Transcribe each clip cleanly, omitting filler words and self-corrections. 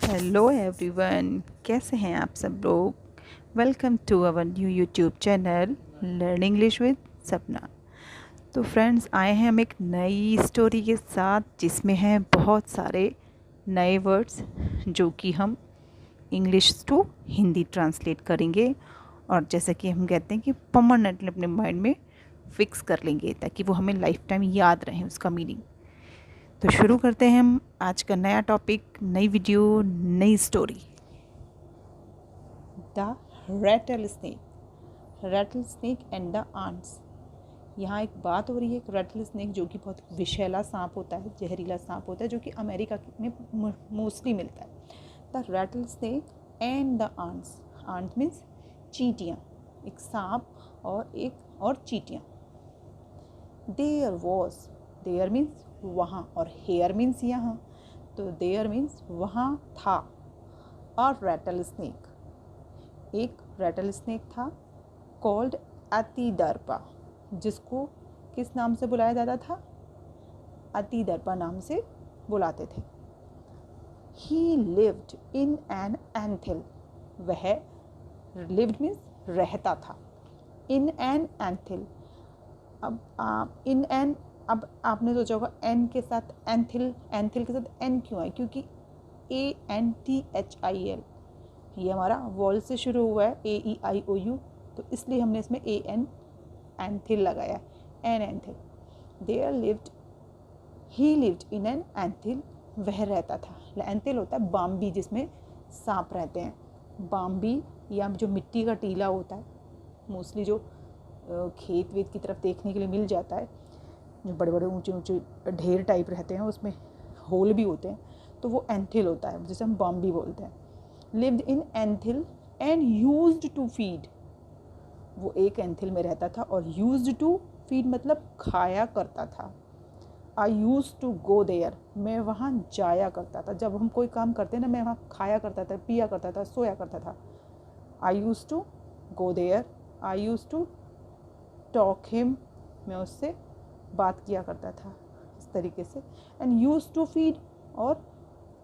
Hello everyone, कैसे हैं आप सब लोग। Welcome to our new YouTube channel learn English with Sapna. तो फ्रेंड्स, आए हैं हम एक नई स्टोरी के साथ जिसमें हैं बहुत सारे नए वर्ड्स जो कि हम इंग्लिश टू हिंदी ट्रांसलेट करेंगे और जैसे कि हम कहते हैं कि परमानेंटली अपने माइंड में फिक्स कर लेंगे ताकि वो हमें लाइफ टाइम याद रहे उसका मीनिंग। तो शुरू करते हैं हम आज का नया टॉपिक, नई वीडियो, नई story. The rattlesnake and the ants. यहाँ एक बात हो रही है, एक रैटल स्नेक जो कि बहुत विषैला सांप होता है, जहरीला सांप होता है जो कि अमेरिका में मोस्टली मिलता है। The rattlesnake and the ants. Ant means चींटियाँ, एक सांप और चींटियाँ। देयर मीन्स वहाँ और हेयर मीन्स यहाँ, तो देयर मीन्स वहाँ था। और रैटल स्नेक, एक रैटल स्नेक था कॉल्ड अतिदर्पा, जिसको किस नाम से बुलाया जाता था? अतिदर्पा नाम से बुलाते थे। ही लिव्ड इन एन एंथिल। वह लिव्ड मीन्स रहता था। इन एन एंथिल। अब आपने सोचा होगा एन के साथ एंथिल के साथ एन क्यों है? क्योंकि ANTHIL ये हमारा वॉल से शुरू हुआ है, AEIOU, तो इसलिए हमने इसमें एंथिल लगाया, an anthill. He lived in an anthill. वह रहता था। एंथिल होता है बाम्बी जिसमें सांप रहते हैं। बाम्बी या जो मिट्टी का टीला होता है, मोस्टली जो खेत वेत की तरफ देखने के लिए मिल जाता है, जो बड़े बड़े ऊंचे ऊंचे ढेर टाइप रहते हैं, उसमें होल भी होते हैं, तो वो एंथिल होता है जिसे हम बाम्बी बोलते हैं। Lived in anthill and used to feed. वो एक एंथिल में रहता था और यूज्ड टू फीड मतलब खाया करता था। I use to go there. मैं वहाँ जाया करता था। जब हम कोई काम करते ना, मैं वहाँ खाया करता था, पिया करता था, सोया करता था। I use to go there. I use to talk him. मैं उससे बात किया करता था इस तरीके से। एंड यूज टू फीड और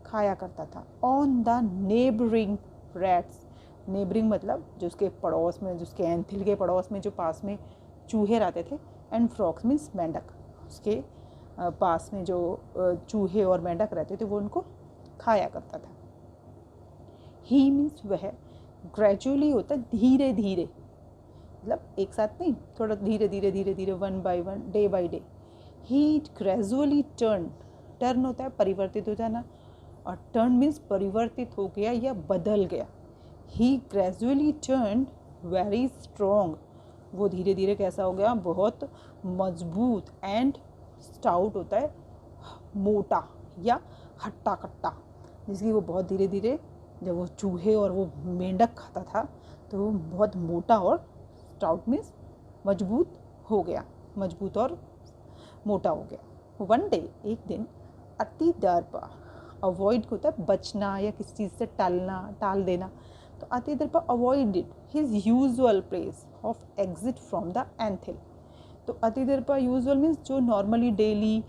खाया करता था। On the neighbouring rats. Neighbouring मतलब जो उसके पड़ोस में, जो उसके एंथिल के पड़ोस में जो पास में चूहे रहते थे। एंड फ्रॉक्स मीन्स मेंढक। उसके पास में जो चूहे और मेंढक रहते थे वो उनको खाया करता था। ही मीन्स वह। ग्रेजुअली होता है धीरे धीरे, मतलब एक साथ नहीं, थोड़ा धीरे धीरे, one by one, day by day. He gradually turn होता है परिवर्तित हो जाना, और टर्न मीन्स परिवर्तित हो गया या बदल गया। ही ग्रेजुअली टर्न वेरी स्ट्रॉन्ग। वो धीरे धीरे कैसा हो गया? बहुत मजबूत। एंड स्टाउट होता है मोटा या हट्टा कट्टा, जिसकी वो बहुत धीरे धीरे, जब वो चूहे और वो मेंढक खाता था तो वो बहुत मोटा और स्टाउट मीन्स मजबूत हो गया, मजबूत और मोटा हो गया। वन डे, एक दिन, अतिदर्पा, अवॉइड होता है बचना या किसी चीज़ से टाल देना, तो Atidarpa avoided his usual place of exit from the anthill. तो अतिदर्पा यूजुअल मीन्स जो नॉर्मली डेली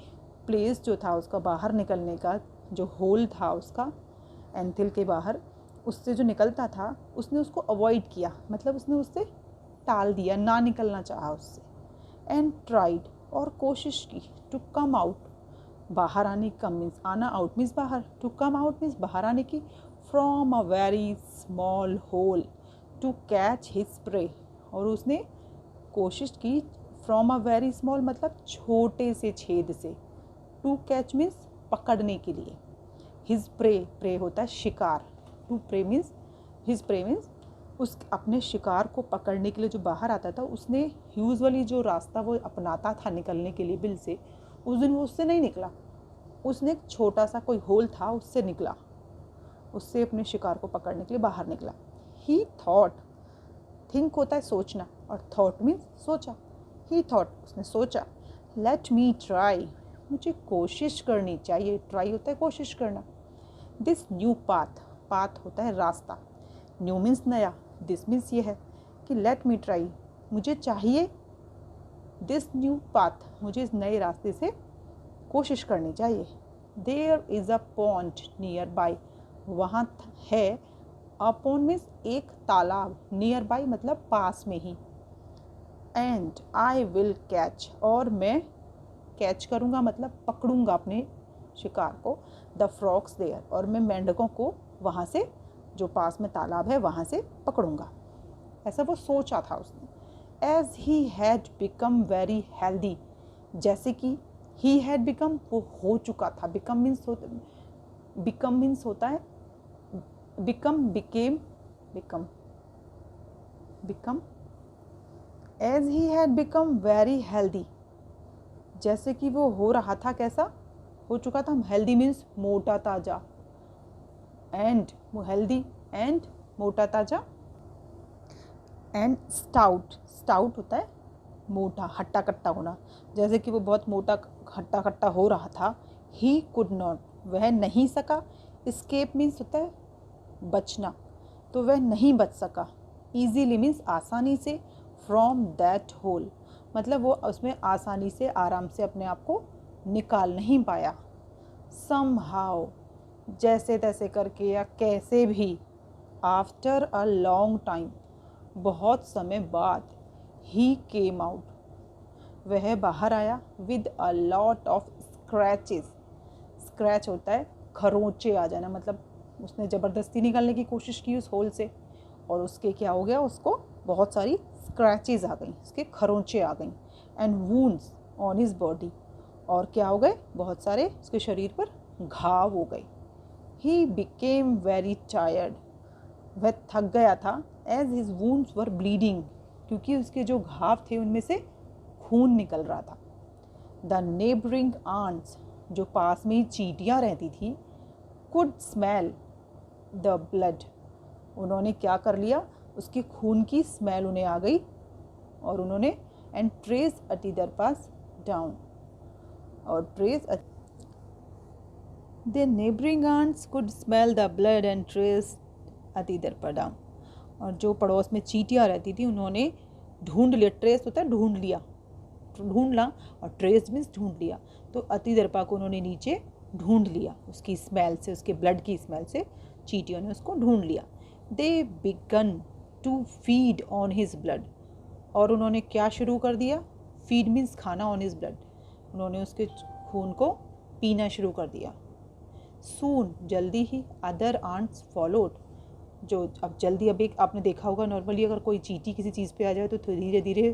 प्लेस जो था उसका बाहर निकलने का, जो होल था उसका एंथिल के बाहर, उससे जो निकलता था उसने उसको अवॉइड किया, मतलब उसने उससे टाल दिया, ना निकलना चाहा उससे। एंड ट्राइड, और कोशिश की, टू कम आउट, बाहर आने का मीन्स आना, आउट मीन्स बाहर, टू कम आउट मीन्स बाहर आने की, from a very small hole to catch his prey. और उसने कोशिश की फ्रॉम अ वेरी स्मॉल मतलब छोटे से छेद से, टू कैच मीन्स पकड़ने के लिए, हिज प्रे होता है शिकार, to prey means his prey means उस अपने शिकार को पकड़ने के लिए जो बाहर आता था, उसने यूजुअली जो रास्ता वो अपनाता था निकलने के लिए बिल से, उस दिन वो उससे नहीं निकला। उसने एक छोटा सा कोई होल था उससे निकला, उससे अपने शिकार को पकड़ने के लिए बाहर निकला। ही थॉट, थिंक होता है सोचना और थॉट मीन्स सोचा। ही थॉट, उसने सोचा, लेट मी ट्राई, मुझे कोशिश करनी चाहिए, ट्राई होता है कोशिश करना। दिस न्यू पाथ होता है रास्ता, न्यू मीन्स नया, दिस मीन्स ये है कि लेट मी ट्राई, मुझे चाहिए, दिस न्यू पाथ, मुझे इस नए रास्ते से कोशिश करनी चाहिए। There is a pond nearby, वहाँ है, अपॉन मीन्स एक तालाब, नियर बाई मतलब पास में ही, एंड आई विल कैच, और मैं कैच करूँगा मतलब पकड़ूंगा अपने शिकार को, द फ्रॉक्स देयर, और मैं मेंढकों को वहाँ से, जो पास में तालाब है वहाँ से पकड़ूंगा। ऐसा वो सोचा था उसने। As he had become very healthy, जैसे कि ही हैड बिकम, वो हो चुका था, बिकम मीन्स होता है become, became, become, as he had become very healthy, जैसे कि वो हो रहा था, कैसा हो चुका था, हेल्दी मीन्स मोटा ताजा, एंड वो हेल्दी एंड मोटा ताजा, एंड स्टाउट होता है मोटा, हट्टा कट्टा होना, जैसे कि वो बहुत मोटा हट्टा कट्टा हो रहा था। ही कुड नॉट, वह नहीं सका, एस्केप मीन्स होता है बचना, तो वह नहीं बच सका, ईजीली मीन्स आसानी से, फ्रॉम दैट होल, मतलब वो उसमें आसानी से आराम से अपने आप को निकाल नहीं पाया। समहाउ, जैसे तैसे करके या कैसे भी, आफ्टर अ लॉन्ग टाइम, बहुत समय बाद, ही केम आउट, वह बाहर आया, with a lot of scratches, scratch होता है खरोंचे आ जाना, मतलब उसने ज़बरदस्ती निकालने की कोशिश की उस होल से, और उसके क्या हो गया, उसको बहुत सारी स्क्रैचेस आ गई, उसके खरोंचे आ गई, and wounds on his body, और क्या हो गए, बहुत सारे उसके शरीर पर घाव हो गए। ही बिकेम वेरी टायर्ड, वह थक गया था, एज हिज वूंड्स वर ब्लीडिंग, क्योंकि उसके जो घाव थे उनमें से खून निकल रहा था। द नेबरिंग आंट्स, जो पास में ही चींटियाँ रहती थी, कुड स्मेल द ब्लड, उन्होंने क्या कर लिया, उसके खून की स्मेल उन्हें आ गई, और उन्होंने एंड ट्रेस अतीदरपास डाउन, और trace the neighbouring ants could smell the blood and trace Atidarpa down, और जो पड़ोस में चींटियाँ रहती थी उन्होंने ढूंढ लिया, ट्रेस होता है ढूंढ लिया, ढूंढना, और ट्रेस मीन्स ढूंढ लिया, तो अतीदरपा को उन्होंने नीचे ढूंढ लिया, उसकी स्मेल से, उसके ब्लड की स्मेल से चींटियों ने उसको ढूंढ लिया। They began to feed on his blood, और उन्होंने क्या शुरू कर दिया, फीड मीन्स खाना, ऑन हिज ब्लड, उन्होंने उसके खून को पीना शुरू कर दिया। सून, जल्दी ही, अदर आंट्स फॉलोड, जो अब जल्दी, अब एक आपने देखा होगा नॉर्मली अगर कोई चींटी किसी चीज़ पे आ जाए तो धीरे धीरे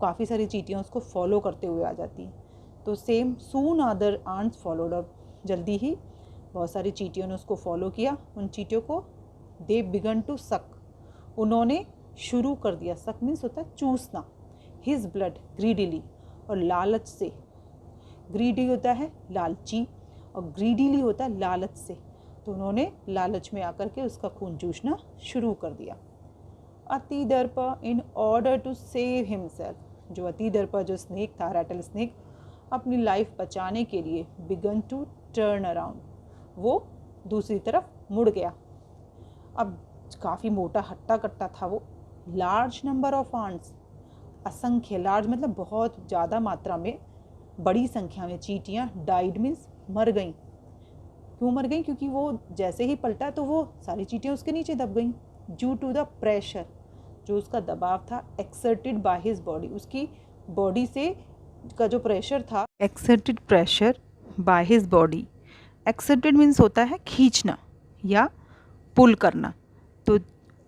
काफ़ी सारी चींटियाँ उसको फॉलो करते हुए आ जाती हैं, तो सेम सून अदर आंट्स फॉलोड, और जल्दी ही बहुत सारी चींटियों ने उसको फॉलो किया, उन चींटियों को। दे बिगन टू सक, उन्होंने शुरू कर दिया, सक मीन्स होता है चूसना, हिज ब्लड ग्रीडीली, और लालच से, ग्रीडी होता है लालची, और ग्रीडीली होता है लालच से, तो उन्होंने लालच में आकर के उसका खून चूसना शुरू कर दिया। Atidarpa, in order to save himself, जो अतिदर्प जो स्नेक था, रैटल स्नेक, अपनी लाइफ बचाने के लिए, बिगन टू टर्न अराउंड, वो दूसरी तरफ मुड़ गया। अब काफ़ी मोटा हट्टा कट्टा था वो। लार्ज नंबर ऑफ आंट्स, असंख्य, लार्ज मतलब बहुत ज़्यादा मात्रा में, बड़ी संख्या में चींटियाँ, डाइड मीन्स मर गईं। क्यों मर गई, क्योंकि वो जैसे ही पलटा तो वो सारी चींटियाँ उसके नीचे दब गईं, ड्यू टू द प्रेशर, जो उसका दबाव था, एक्सर्टेड बाय हिज बॉडी, उसकी बॉडी से का जो प्रेशर था, exerted pressure by his body, exerted means होता है खींचना या पुल करना, तो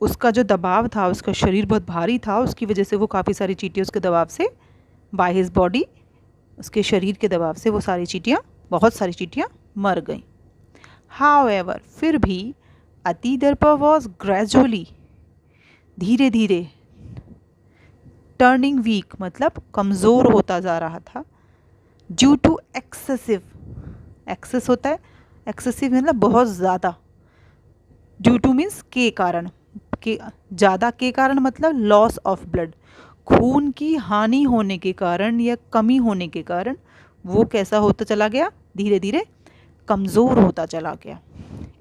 उसका जो दबाव था, उसका शरीर बहुत भारी था, उसकी वजह से वो काफ़ी सारी चींटियाँ उसके दबाव से, बाय हिज बॉडी, उसके शरीर के दबाव से वो सारी चींटियाँ, बहुत सारी चींटियाँ मर गईं। हाउएवर, फिर भी, अतिदर्प वॉज ग्रेजुअली, धीरे धीरे, टर्निंग वीक मतलब कमज़ोर होता जा रहा था, ड्यू टू एक्सेसिव, एक्सेस होता है, एक्सेसिव मतलब बहुत ज़्यादा, ड्यू टू मीन्स के कारण, के ज़्यादा, के कारण मतलब लॉस ऑफ ब्लड, खून की हानि होने के कारण या कमी होने के कारण वो कैसा होता चला गया, धीरे धीरे कमज़ोर होता चला गया।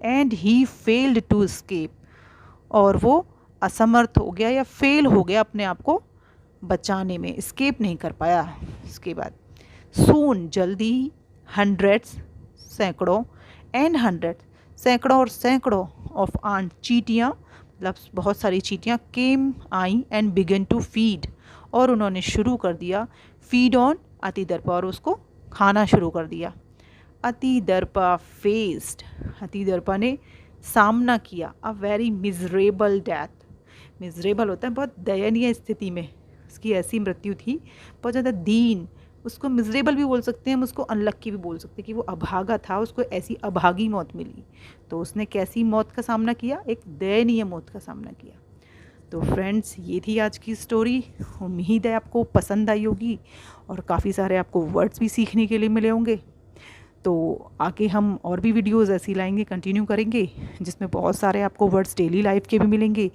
And he failed to escape, और वो असमर्थ हो गया या फेल हो गया अपने आप को बचाने में, एस्केप नहीं कर पाया। इसके बाद सून, जल्दी ही, हंड्रेड्स, सैकड़ों, एंड हंड्रेड्स, सैकड़ों और सैकड़ों ऑफ आंट चींटियाँ, मतलब बहुत सारी चींटियाँ केम आई एंड बिगन टू फीड, और उन्होंने शुरू कर दिया फीड ऑन अतिदर्पा, और उसको खाना शुरू कर दिया। अतिदर्पा फेस्ड, अतिदर्पा ने सामना किया a very miserable death. Miserable होता है बहुत दयनीय स्थिति में, उसकी ऐसी मृत्यु थी, बहुत ज़्यादा दीन, उसको मिजरेबल भी बोल सकते हैं हम, उसको अनलक्की भी बोल सकते हैं कि वो अभागा था, उसको ऐसी अभागी मौत मिली। तो उसने कैसी मौत का सामना किया? एक दयनीय मौत का सामना किया। तो फ्रेंड्स, ये थी आज की स्टोरी। उम्मीद है आपको पसंद आई होगी और काफ़ी सारे आपको वर्ड्स भी सीखने के लिए मिले होंगे। तो आगे हम और भी वीडियोज़ ऐसी लाएंगे, कंटिन्यू करेंगे, जिसमें बहुत सारे आपको वर्ड्स डेली लाइफ के भी मिलेंगे।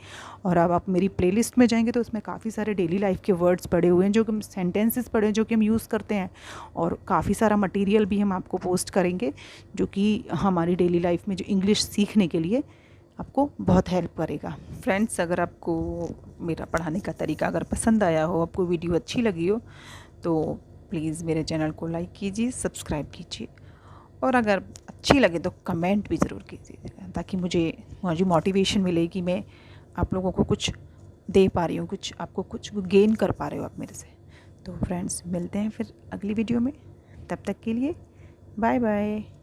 और अब आप मेरी प्लेलिस्ट में जाएंगे तो उसमें काफ़ी सारे डेली लाइफ के वर्ड्स पड़े हुए हैं, जो कि हम सेंटेंसेस पढ़े हैं, जो कि हम यूज़ करते हैं। और काफ़ी सारा मटेरियल भी हम आपको पोस्ट करेंगे, जो कि हमारी डेली लाइफ में जो इंग्लिश सीखने के लिए आपको बहुत हेल्प करेगा। फ्रेंड्स, अगर आपको मेरा पढ़ाने का तरीका अगर पसंद आया हो, आपको वीडियो अच्छी लगी हो, तो प्लीज़ मेरे चैनल को लाइक कीजिए, सब्सक्राइब कीजिए, और अगर अच्छी लगे तो कमेंट भी ज़रूर कीजिए, ताकि मुझे मोटिवेशन मिले कि मैं आप लोगों को कुछ दे पा रही हूँ, कुछ आपको कुछ गेन कर पा रहे हो आप मेरे से। तो फ्रेंड्स, मिलते हैं फिर अगली वीडियो में, तब तक के लिए बाय बाय।